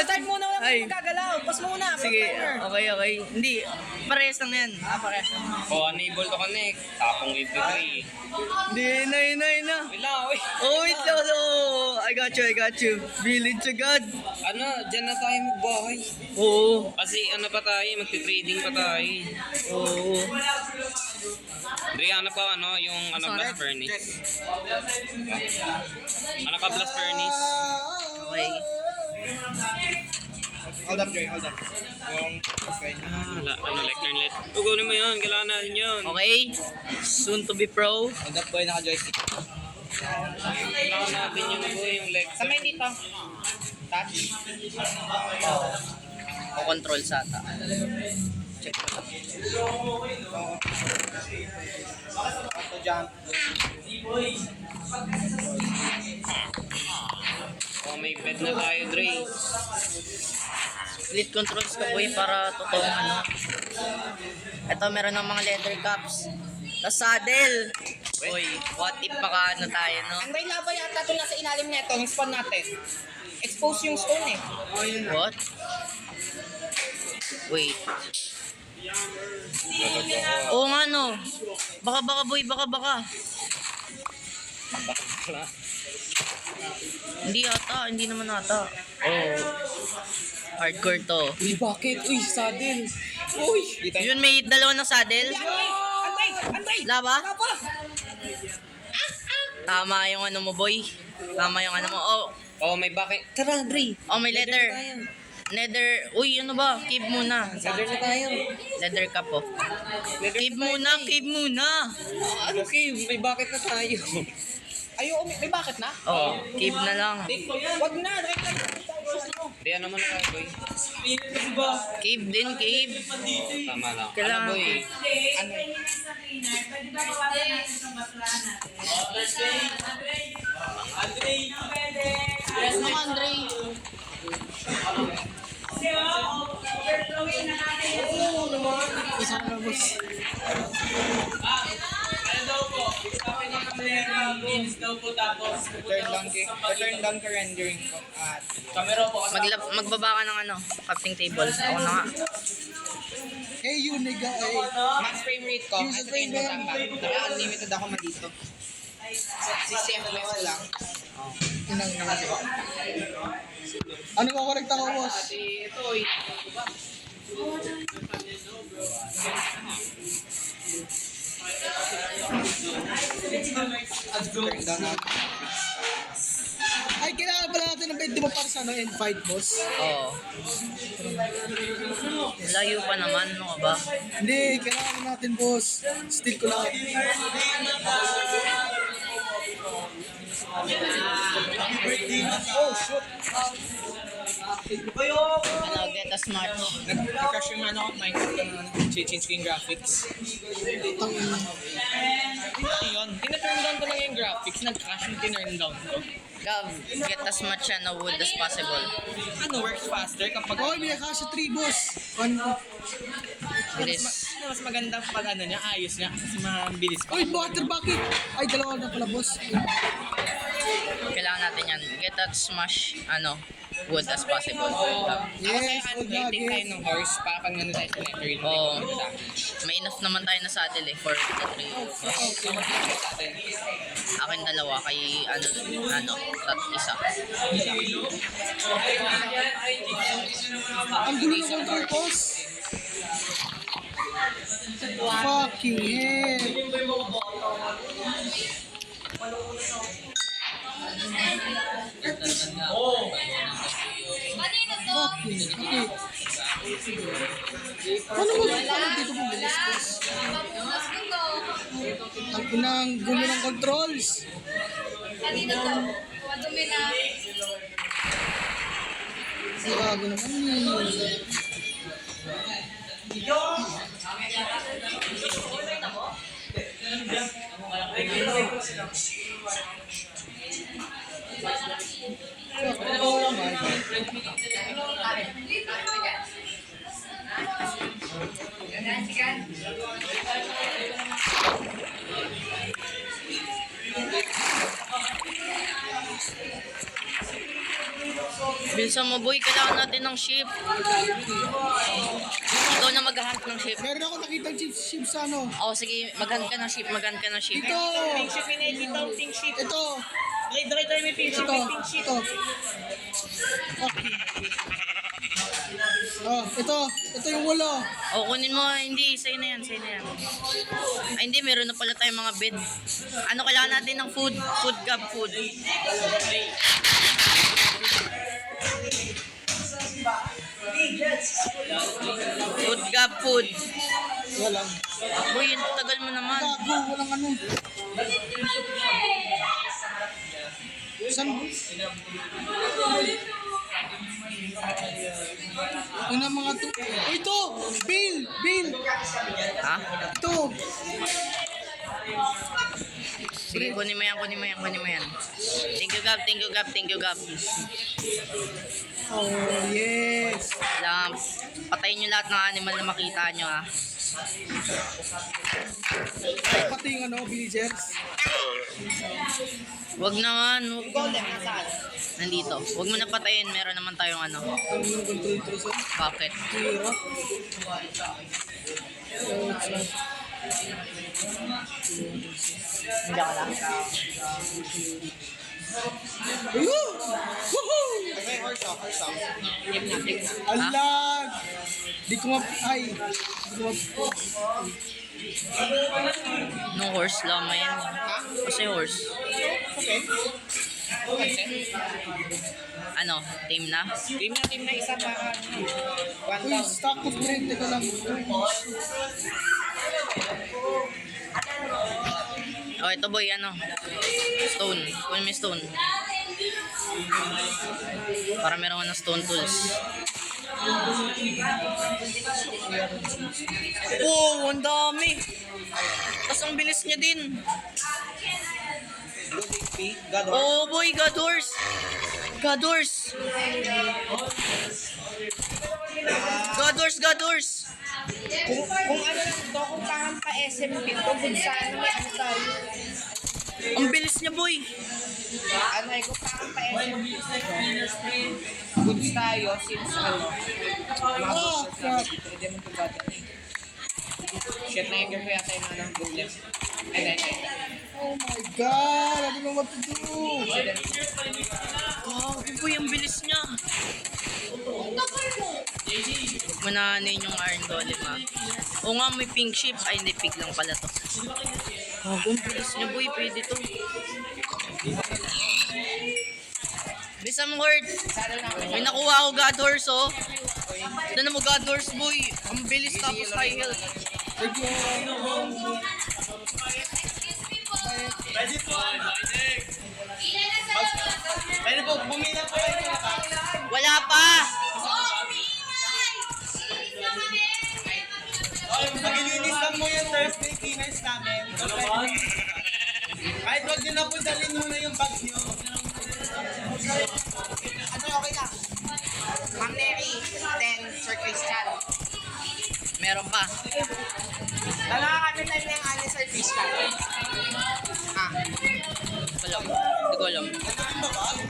Start muna wala Ay. kang gagalaw. Pause muna. Sige, okay. Hindi, parehas lang yan. Parehas. Unable to connect. Tapong MP3. Hindi, na. Wait lang, wait. Oh, wait, oh, I got you. Village agad. Ano, dyan na tayo magbahay. Oo. Kasi ano pa tayo, magti-trading pa tayo. Oo. Dre, ano pa, yung blast furnace. Ano ka blast furnace? Okay. Hold up, Joy. Hold up. Okay. Learn let. Tugunin mo yun, kailangan natin yun. Okay. Soon to be pro. Hold up, boy. Naka-joystick. Kailangan natin yun, boy, yung lecture. Sa main dito. Touch. O control sa ata. Check ko lang. Auto jump. Oh, may bed na tayo, Dre. Split controls ka boy para totoong ano. Ito meron ng mga leather cups. Tapos saddle. Boy, what if baka ano tayo no? Ang may lava yata ito nasa ilalim nito. Yung spawn natin. Expose yung stone eh. What? Wait. Oo nga no. Baka boy, baka. Hindi naman ata. Oh. Hardcore to. Uy, bakit? Uy, saddle. Uy. Yun, may dalawa ng saddle. Antay! Laba? Laba! Tama yung ano mo, boy. Tama yung ano mo. Oh, may bakit. Tara, Dre. Oh, may leather. Leather. Uy, ano ba? Cave muna. Leather na tayo. Leather cup, oh. Cave muna. Ano, Cave? May bakit na tayo. Ayo, may bakit na? Oh, cave na lang. Wag na, direct na. Di, ano mo na tayo, boy? Cave din, cave. Tama lang. Kailangan Ano, boy? cave. Ano? Yes, mo, Andre. Isa na, boss. Return down ka rendering ko. At Magbaba ka ng ano, crafting table. Ako na nga. hey, you nigga, hey. Max frame rate ko. As frame rate lang ba? Naka-unlimited ako dito. 60 FPS ko lang. Inang naman. Ano ko correct ako, boss? Ito, Turn down natin. Ay, kailangan pala natin ng bed, di ba para sa ano, end fight, boss? Oo. Layo pa naman, ano ka ba? Hindi, kailangan natin, boss. Steal ko lang. Oh, shoot. Ano, get a smart. Nag-crash yung ano, Minecraft change ko yung graphics. Yun, tina-turn down ko lang yung graphics, nag-crash yung tinurn down ko. Gav, get as much wood as possible. Ano, works faster kapag... Oh, may naka-crash 3, boss. Bilis. Mas maganda pag ano niya, ayos niya, kasi mabilis pa. Uy, water bucket! Ay, dalawa na pala, boss. Kailangan natin yan. Get as much, wood as possible. Yes, Ako tayo ng horse para pag nandun tayo sa nether. Oo. May enough naman tayo na saddle for the 3 Akin dalawa, kay isa. Ang gulo ng control, boss. Fucking hell. Fucking hell. Paano mo dito bumilis, boss? Ang inang gulo ng controls. Kanina to, madumi na. Ang gago naman yun. Oh my God. Bilisan mo boy, kailangan natin ng ship. Ikaw na mag-hunt ng ship. Meron ako nakita ship sa ano. Oo, sige, mag-hunt ka ng ship, mag-hunt ka ng ship. Ito! Pink sheet, pinakita ang pink sheet. Ito! Dry may pink sheet, Ito! may pink sheet. Ito! Okay. Oh, ito! Ito yung wala! O, kunin mo, hindi, sa'yo na yan, sa'yo na yan. Ay, hindi, meron na pala tayong mga bed. Ano, kailangan natin ng food, food gab food. Food gab food. Walang. Boy, tagal mo naman. Gago, walang ano. San? Una mga to. Oh, ito! Bill! Bill! Ha? Ito! Sige, kunin mo yan, kunin mo yan, kunin mo yan. Thank you, Gab, thank you, Gab, thank you, Gab. Oh, yes! Kailangan, patayin nyo lahat ng animal na makita nyo, ha. Pati yung ano, villagers. Wag naman, wag. Golden, nasaan? Nandito. Wag mo na patayin, meron naman tayong ano. Ang yung control sa Bakit? tira. Hindi ka lang. Ayun! Woohoo! Alag! Di ko ay! Di ko No horse, lama yan. Kasi horse. Ano, team na? Team na isa para one Uy, stock of bread. Teka lang. Oh, ito boy, ano? Stone. Kunin mo yung stone. Para meron ko ng stone tools. Oh, ang dami! Tapos ang bilis niya din. Oh boy, God horse! God horse! God horse, God horse! Kung ano lang to, kung parang pa SMP to, kung saan may ano tayo. Ang bilis niya boy! Ano eh, kung parang pa SMP goods tayo, since ano, Oh, crap. Pwede mo ito gata. Shit, na-anger ko yata yung ano, golem. Ay. Oh my God! I don't know what to do! Grabe boy, ang bilis niya. Manahanin yung Iron Golem ha. O nga, may pink ship. Ay, hindi, pink lang pala to. Ang bilis niya boy, pwede to. Bisam word. May nakuha ako God Horse oh. Ito na mo God Horse boy. Ang bilis tapos high health. Pwede po, bumila po kayo. Wala pa. Magilinis lang mo yung Thursday cleaners namin. Kahit wag nyo na po dalhin muna yung bag nyo. Ano, okay lang. Ma'am Mary, then Sir Christian. Meron pa. Nakakano time na yung ano, Sir Christian? Ah, Wala. Hindi ko alam.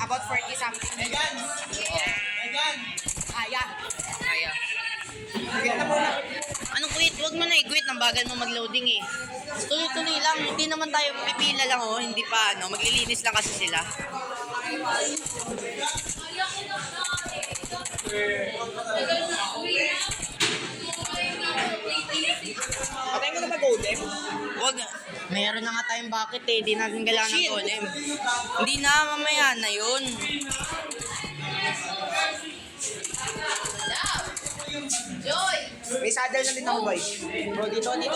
about 40 something. Megan! Megan! Ah, yeah. Kaya. Bigyan na muna. Anong quit? Huwag mo na i-quit. Ang bagal mo mag-loading eh. Tuloy-tuloy lang. Hindi naman tayo pipila lang oh. Hindi pa ano. Maglilinis lang kasi sila. Patay mo na ba golem? Huwag. Mayroon na nga tayong bucket eh. Hindi natin kailangan ng golem. Hindi na. Mamaya na yun. May saddle na din ako, boy. Bro, dito ka. May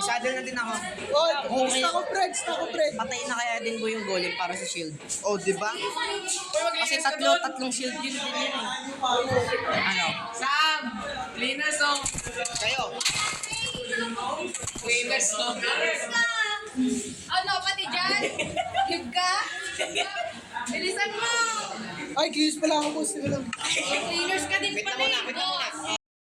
saddle na din ako. Oh, stock of bread! Stock of bread! Patayin na kaya din mo yung golem para sa shield. Oh, di ba? Kasi tatlong shield yun din yan eh. Ano? Sam! Cleaners, oh! Kayo. Cleaners, oh! Ano, pati dyan? Hib ka? Bilisan mo! Ay, kinis pala ako boss. Teka lang. Cleaners ka din Wait na pala muna, eh. wait na muna.